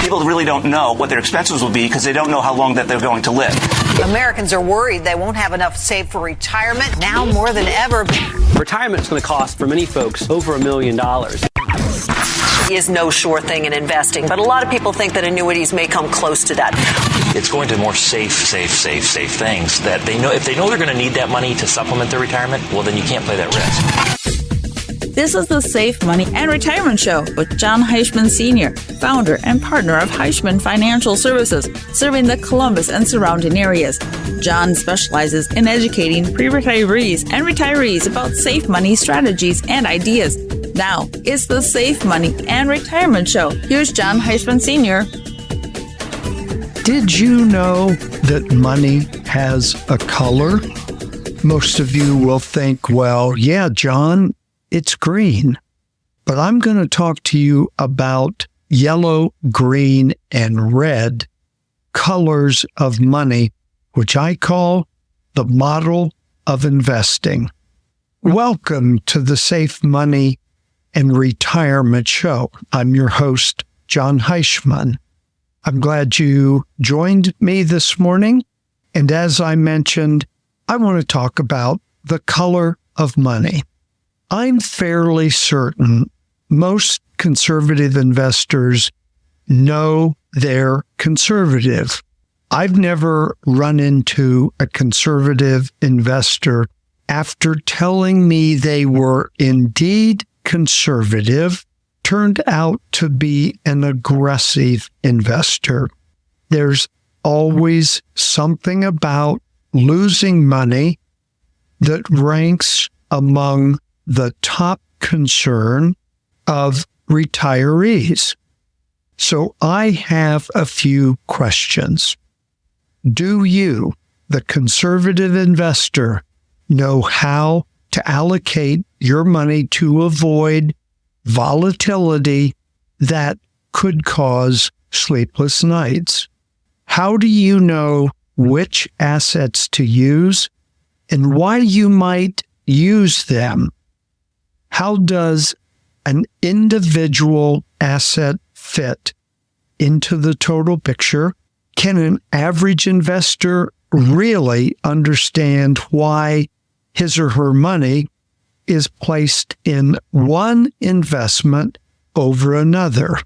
People really don't know what their expenses will be because they don't know how long that they're going to live. Americans are worried they won't have enough saved for retirement now more than ever. Retirement is going to cost, for many folks, over $1 million. Is no sure thing in investing, but a lot of people think that annuities may come close to that. It's going to more safe things that they know. If they know they're going to need that money to supplement their retirement, well, then you can't play that risk. This is the Safe Money and Retirement Show with Jon Heischman Sr., founder and partner of Heischman Financial Services, serving the Columbus and surrounding areas. Jon specializes in educating pre-retirees and retirees about safe money strategies and ideas. Now, it's the Safe Money and Retirement Show. Here's Jon Heischman Sr. Did you know that money has a color? Most of you will think, well, yeah, Jon, it's green. But I'm going to talk to you about yellow, green, and red colors of money, which I call the model of investing. Welcome to the Safe Money and Retirement Show. I'm your host, Jon Heischman. I'm glad you joined me this morning. And as I mentioned, I want to talk about the color of money. I'm fairly certain most conservative investors know they're conservative. I've never run into a conservative investor after telling me they were indeed conservative, turned out to be an aggressive investor. There's always something about losing money that ranks among the top concern of retirees. So I have a few questions. Do you, the conservative investor, know how to allocate your money to avoid volatility that could cause sleepless nights? How do you know which assets to use and why you might use them? How does an individual asset fit into the total picture? Can an average investor really understand why his or her money is placed in one investment over another?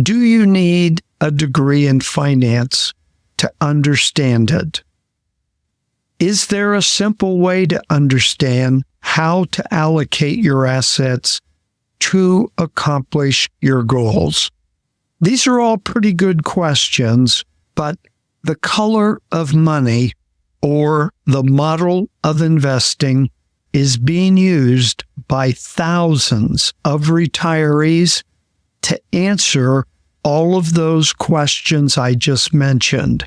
Do you need a degree in finance to understand it? Is there a simple way to understand how to allocate your assets to accomplish your goals? These are all pretty good questions, but the color of money or the model of investing is being used by thousands of retirees to answer all of those questions I just mentioned.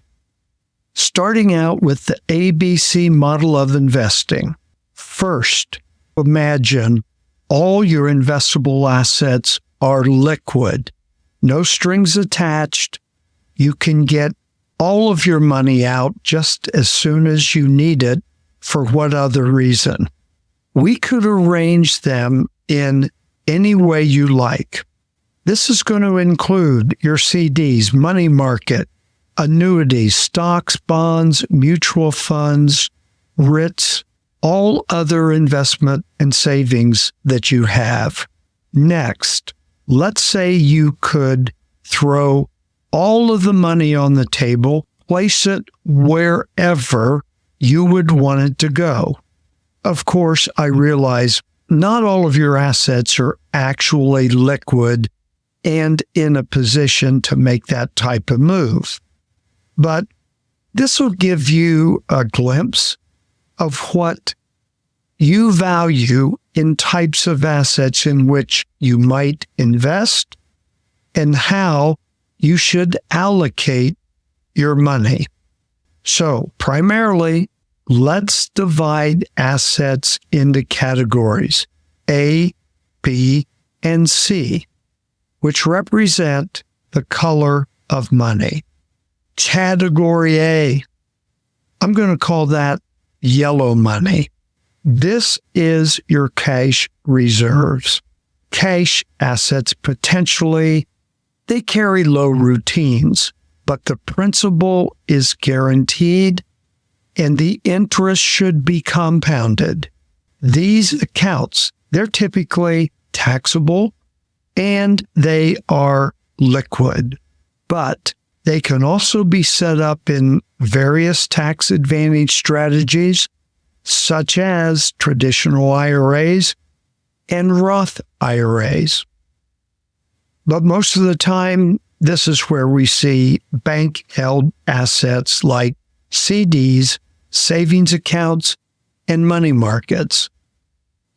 Starting out with the ABC model of investing. First, imagine all your investable assets are liquid, no strings attached. You can get all of your money out just as soon as you need it for what other reason. We could arrange them in any way you like. This is going to include your CDs, money market, annuities, stocks, bonds, mutual funds, REITs, all other investment and savings that you have. Next, let's say you could throw all of the money on the table, place it wherever you would want it to go. Of course, I realize not all of your assets are actually liquid and in a position to make that type of move. But this will give you a glimpse of what you value in types of assets in which you might invest and how you should allocate your money. So primarily, let's divide assets into categories A, B, and C, which represent the color of money. Category A, I'm going to call that yellow money. This is your cash reserves, cash assets potentially They carry low routines, but the principal is guaranteed and the interest should be compounded. These accounts, they're typically taxable and they are liquid, but they can also be set up in various tax advantage strategies, such as traditional IRAs and Roth IRAs. But most of the time, this is where we see bank-held assets like CDs, savings accounts, and money markets.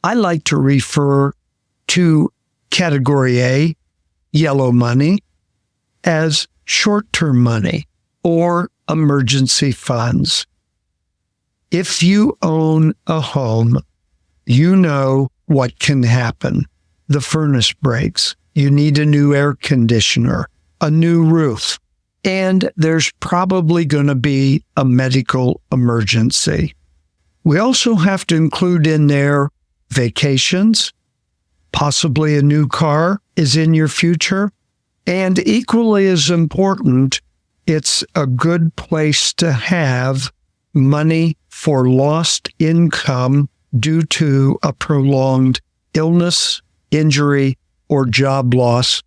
I like to refer to Category A, yellow money, as short-term money or emergency funds. If you own a home, you know what can happen. The furnace breaks. You need a new air conditioner, a new roof, and there's probably going to be a medical emergency. We also have to include in there vacations, possibly a new car is in your future, and equally as important, it's a good place to have money for lost income due to a prolonged illness, injury, or job loss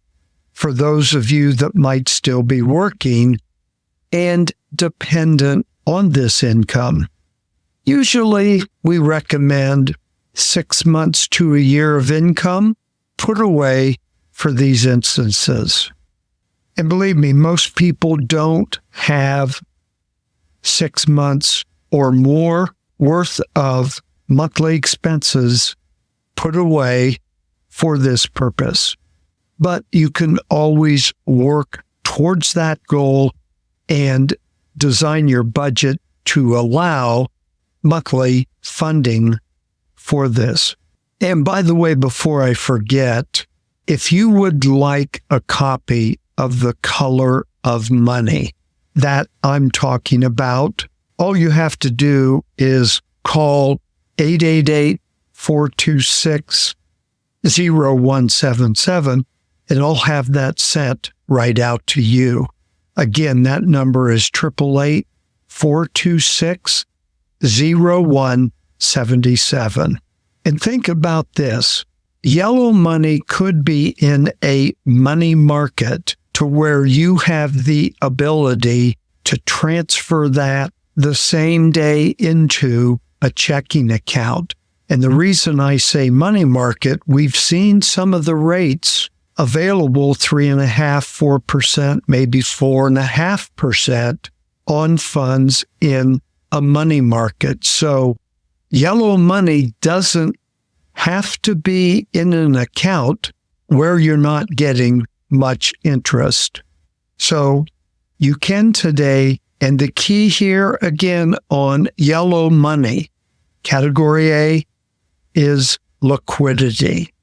for those of you that might still be working and dependent on this income. Usually, we recommend 6 months to a year of income put away for these instances. And believe me, most people don't have 6 months or more worth of monthly expenses put away for this purpose. But you can always work towards that goal and design your budget to allow monthly funding for this. And by the way, before I forget, if you would like a copy of The Color of Money that I'm talking about, all you have to do is call 888-426-0177, and I'll have that sent right out to you. Again, that number is 888-426-0177. And think about this. Yellow money could be in a money market to where you have the ability to transfer that the same day into a checking account. And the reason I say money market, we've seen some of the rates available 3.5%, 4%, maybe 4.5% on funds in a money market. So yellow money doesn't have to be in an account where you're not getting much interest. So you can today, and the key here again on yellow money, Category A is liquidity.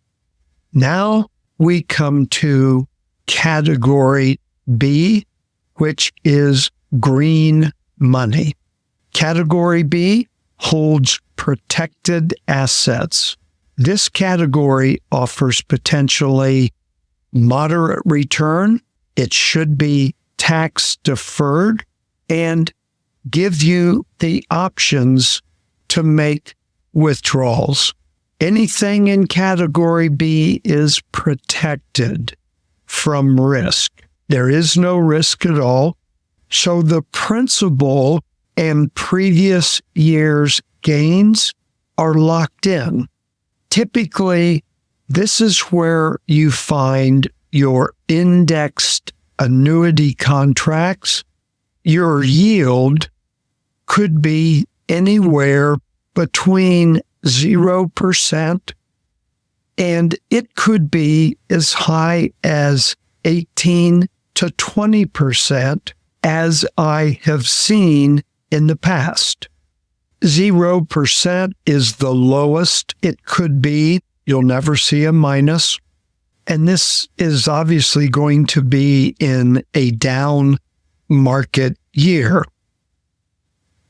Now we come to Category B, which is green money. Category B holds protected assets. This category offers potentially moderate return. It should be tax deferred and give you the options to make withdrawals. Anything in Category B is protected from risk. There is no risk at all. So the principal and previous year's gains are locked in. Typically, this is where you find your indexed annuity contracts. Your yield could be anywhere between 0% and it could be as high as 18 to 20%, as I have seen in the past. 0% is the lowest it could be. You'll never see a minus. And this is obviously going to be in a down market year.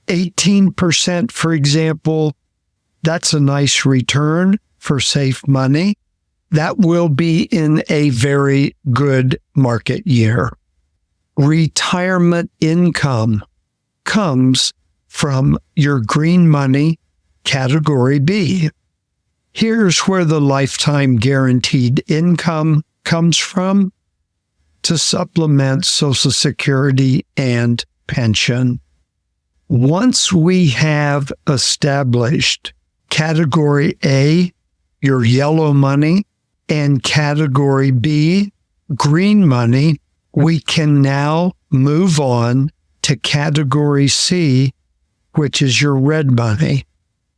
18%, for example, that's a nice return for safe money. that will be in a very good market year. Retirement income comes from your green money, category B. Here's where the lifetime guaranteed income comes from to supplement Social Security and pension. Once we have established category A, your yellow money, and category B, green money, we can now move on to category C, which is your red money.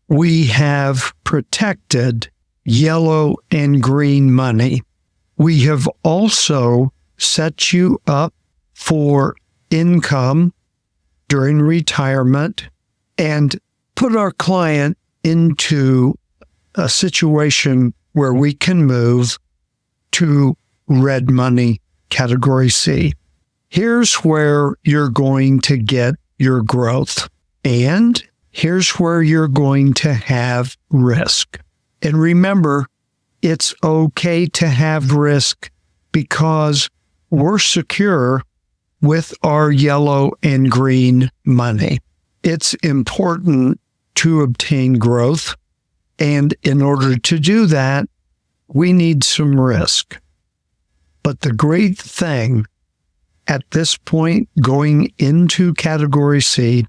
We have protected yellow and green money. We have also set you up for income during retirement and put our client into a situation where we can move to red money, category C. Here's where you're going to get your growth, and here's where you're going to have risk. And remember, it's okay to have risk because we're secure with our yellow and green money. It's important to obtain growth, and in order to do that, we need some risk. But the great thing at this point going into category C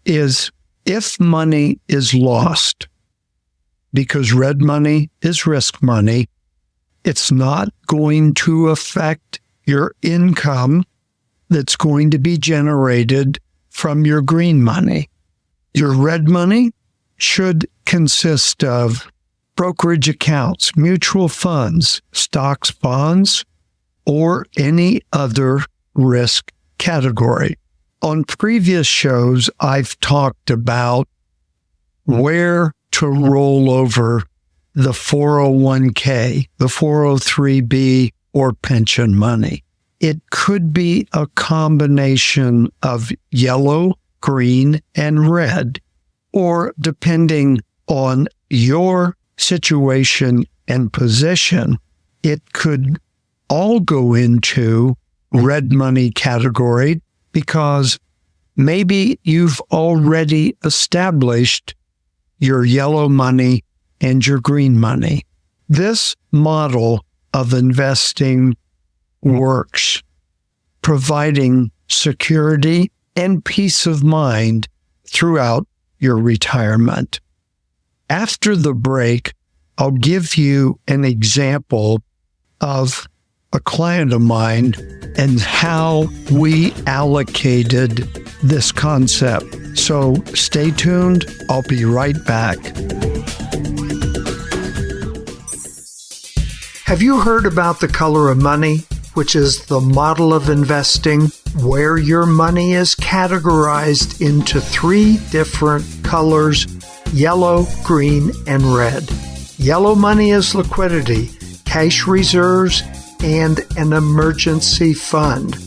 is if money is lost, because red money is risk money, it's not going to affect your income that's going to be generated from your green money. Your red money should consist of brokerage accounts, mutual funds, stocks, bonds, or any other risk category. On previous shows, I've talked about where to roll over the 401k, the 403b, or pension money. It could be a combination of yellow, green, and red, or depending on your situation and position, it could all go into red money category because maybe you've already established your yellow money and your green money. This model of investing works, providing security and peace of mind throughout your retirement. After the break, I'll give you an example of a client of mine and how we allocated this concept. So stay tuned. I'll be right back. Have you heard about the color of money, which is the model of investing where your money is categorized into 3 different colors: yellow, green, and red. Yellow money is liquidity, cash reserves, and an emergency fund.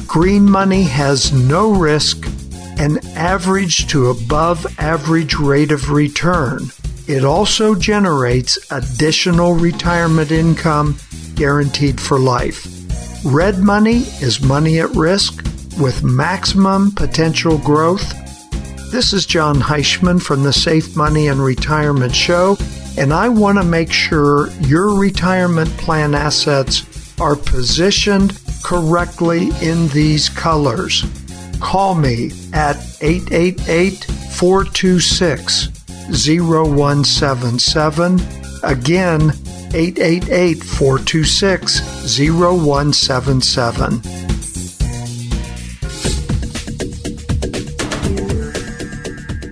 Green money has no risk, an average to above average rate of return. It also generates additional retirement income guaranteed for life. Red money is money at risk with maximum potential growth. This is Jon Heischman from the Safe Money and Retirement Show, and I want to make sure your retirement plan assets are positioned correctly in these colors. Call me at 888-426-0177. Again, 888-426-0177.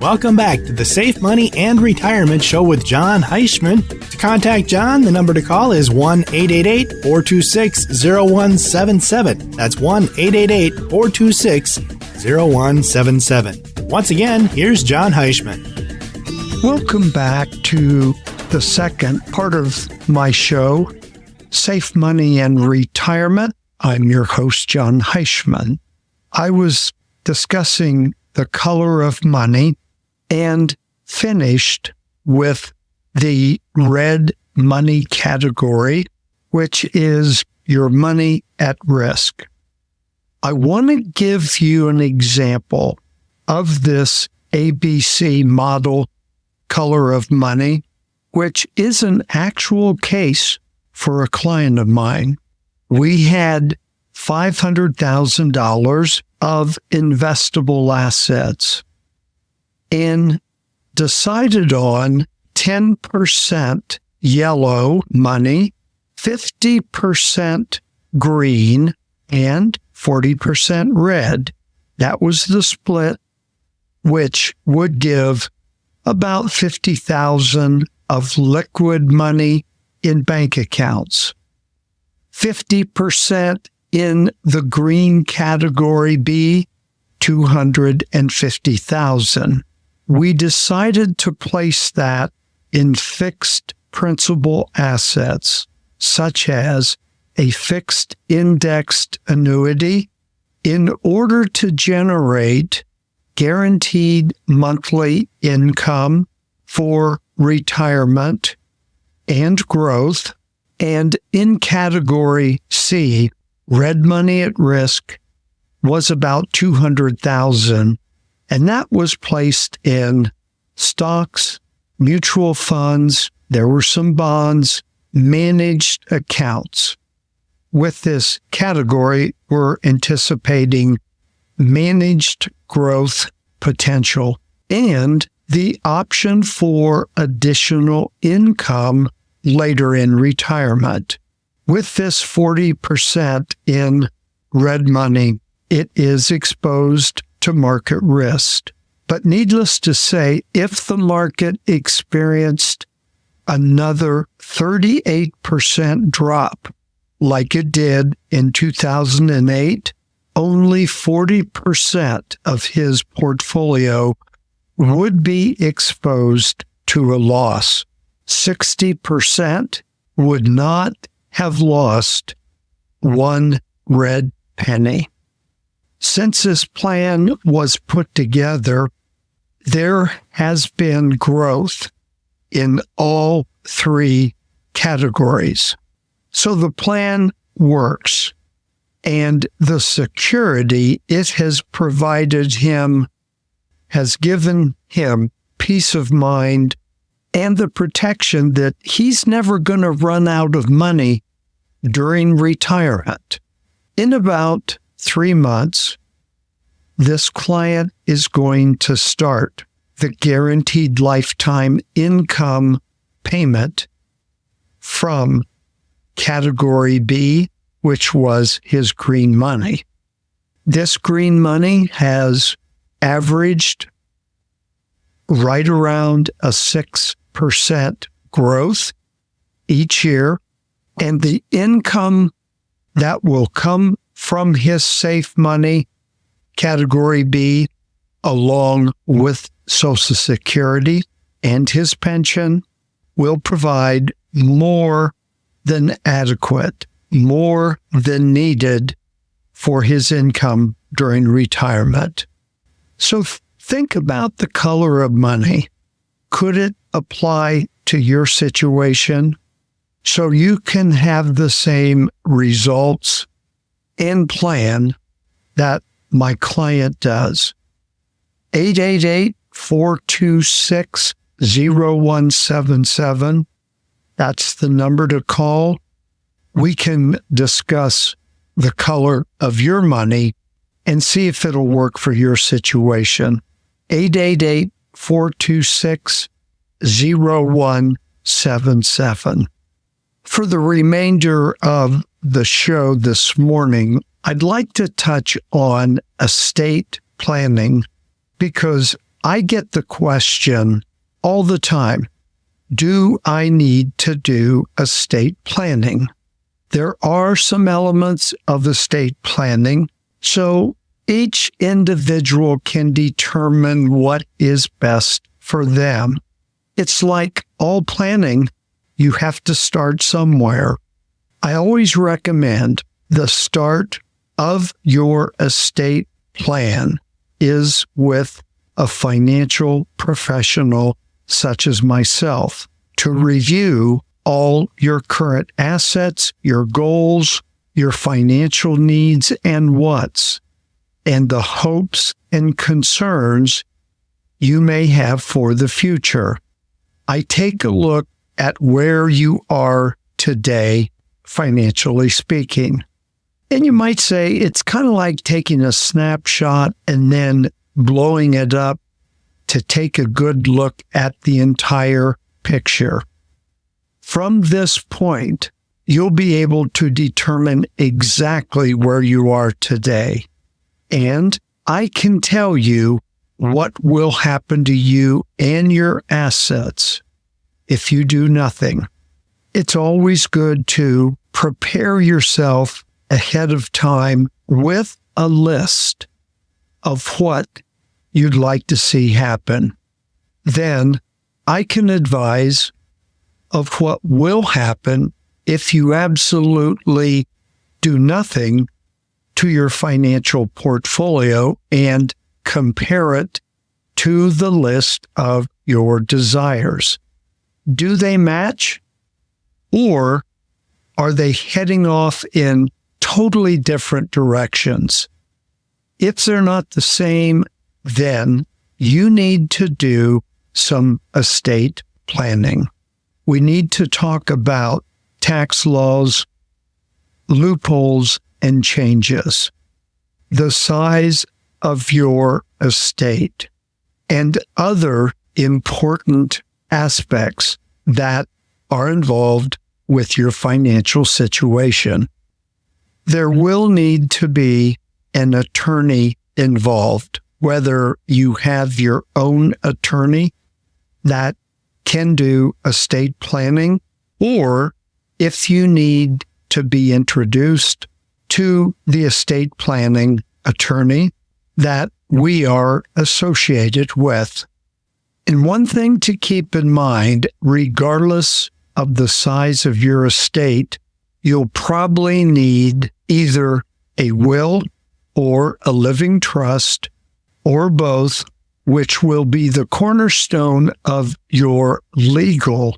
Welcome back to the Safe Money and Retirement Show with Jon Heischman. To contact Jon, the number to call is 1-888-426-0177. That's 1-888-426-0177. Once again, here's Jon Heischman. Welcome back to the second part of my show, Safe Money and Retirement. I'm your host, Jon Heischman. I was discussing the color of money and finished with the red money category, which is your money at risk. I want to give you an example of this ABC model color of money, which is an actual case for a client of mine. We had $500,000 of investable assets and decided on 10% yellow money, 50% green, and 40% red. That was the split, which would give about $50,000 of liquid money in bank accounts. 50% in the green category B, $250,000. We decided to place that in fixed principal assets, such as a fixed indexed annuity, in order to generate guaranteed monthly income for retirement and growth. And in category C, red money at risk was about $200,000, and that was placed in stocks, mutual funds, there were some bonds, managed accounts. With this category, we're anticipating managed growth potential and the option for additional income later in retirement. With this 40% in red money, it is exposed to market risk. But needless to say, if the market experienced another 38% drop, like it did in 2008, only 40% of his portfolio would be exposed to a loss. 60% would not have lost one red penny. Since this plan was put together, there has been growth in all three categories. So the plan works, and the security it has provided him has given him peace of mind and the protection that he's never going to run out of money during retirement. In about 3 months, this client is going to start the guaranteed lifetime income payment from category B, which was his green money. This green money has averaged right around a 6% growth each year, and the income that will come from his safe money, category B, along with Social Security and his pension, will provide more than adequate, more than needed for his income during retirement. So think about the color of money. Could it apply to your situation so you can have the same results and plan that my client does? 888-426-0177. That's the number to call. We can discuss the color of your money and see if it'll work for your situation. 888-426-0177. For the remainder of the show this morning, I'd like to touch on estate planning because I get the question all the time, do I need to do estate planning? There are some elements of estate planning, so each individual can determine what is best for them. It's like all planning, you have to start somewhere. I always recommend the start of your estate plan is with a financial professional such as myself to review all your current assets, your goals, your financial needs and wants, and the hopes and concerns you may have for the future. I take a look at where you are today, financially speaking. And you might say it's kind of like taking a snapshot and then blowing it up to take a good look at the entire picture. From this point, you'll be able to determine exactly where you are today. And I can tell you what will happen to you and your assets if you do nothing. It's always good to prepare yourself ahead of time with a list of what you'd like to see happen. Then I can advise of what will happen if you absolutely do nothing to your financial portfolio and compare it to the list of your desires. Do they match? Or are they heading off in totally different directions? If they're not the same, then you need to do some estate planning. We need to talk about tax laws, loopholes, and changes, the size of your estate, and other important aspects that are involved with your financial situation. There will need to be an attorney involved, whether you have your own attorney that can do estate planning, or if you need to be introduced to the estate planning attorney that we are associated with. And one thing to keep in mind, regardless of the size of your estate, you'll probably need either a will or a living trust, or both, which will be the cornerstone of your legal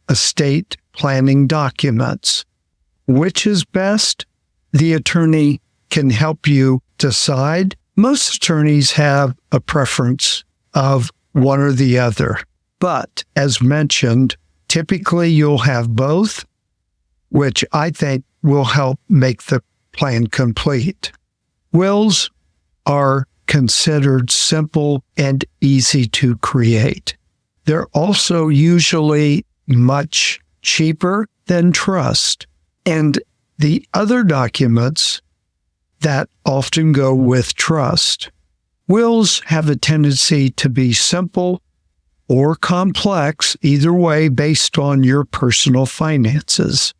estate planning documents. Which is best? The attorney can help you decide. Most attorneys have a preference of one or the other. But as mentioned, typically you'll have both, which I think will help make the plan complete. Wills are considered simple and easy to create. They're also usually much cheaper than trust. And the other documents that often go with trust. Wills have a tendency to be simple or complex, either way, based on your personal finances.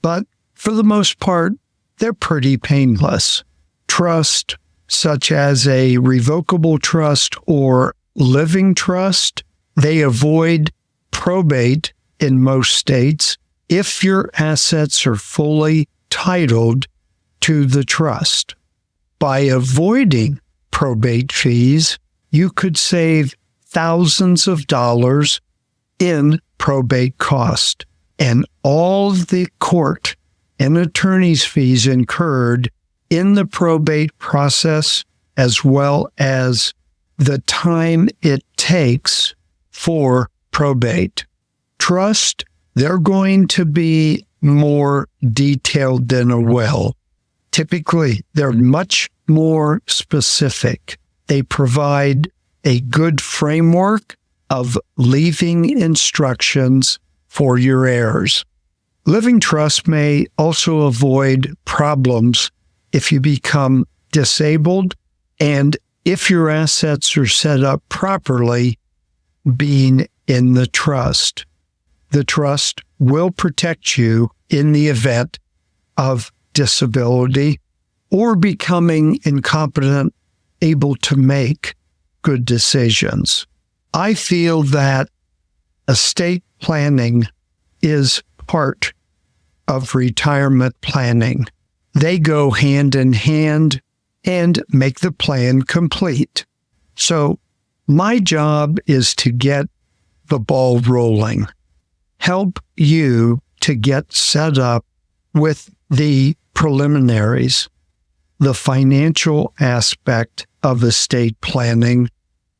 But for the most part, they're pretty painless. Trust, such as a revocable trust or living trust, they avoid probate in most states if your assets are fully titled to the trust. By avoiding probate fees, you could save thousands of dollars in probate cost, and all the court and attorney's fees incurred in the probate process, as well as the time it takes for probate. Trust, they're going to be more detailed than a will. Typically, they're much more specific. They provide a good framework of leaving instructions for your heirs. Living trust may also avoid problems if you become disabled and if your assets are set up properly being in the trust. The trust will protect you in the event of disability or becoming incompetent, able to make good decisions. I feel that estate planning is part of retirement planning. They go hand in hand and make the plan complete. So my job is to get the ball rolling. help you to get set up with the preliminaries, the financial aspect of estate planning,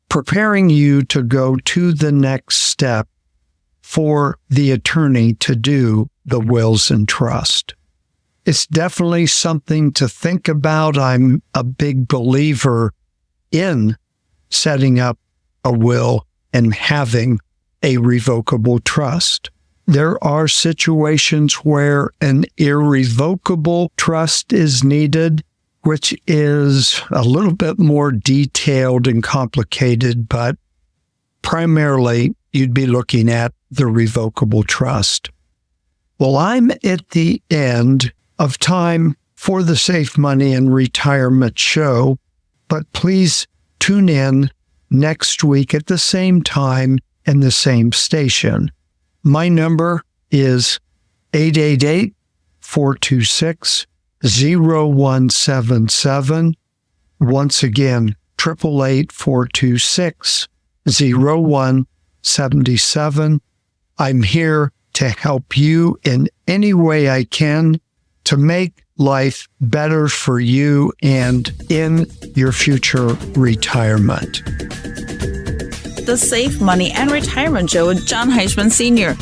preparing you to go to the next step for the attorney to do the wills and trust. It's definitely something to think about. I'm a big believer in setting up a will and having a revocable trust. There are situations where an irrevocable trust is needed, which is a little bit more detailed and complicated, but primarily you'd be looking at the revocable trust. Well, I'm at the end of time for the Safe Money and Retirement Show, but please tune in next week at the same time and the same station. My number is 888-426-0177. Once again, 888-426-0177. I'm here to help you in any way I can to make life better for you and in your future retirement. The Safe Money and Retirement Show with Jon Heischman Sr.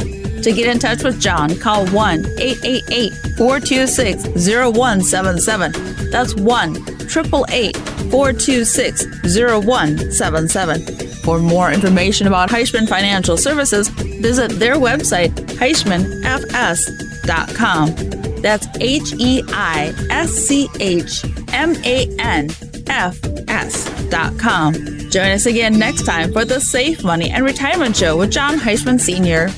To get in touch with Jon, call 1-888-426-0177. That's 1-888-426-0177. For more information about Heischman Financial Services, visit their website, HeischmanFS.com. That's HeischmanFS.com. Join us again next time for the Safe Money and Retirement Show with Jon Heischman Sr.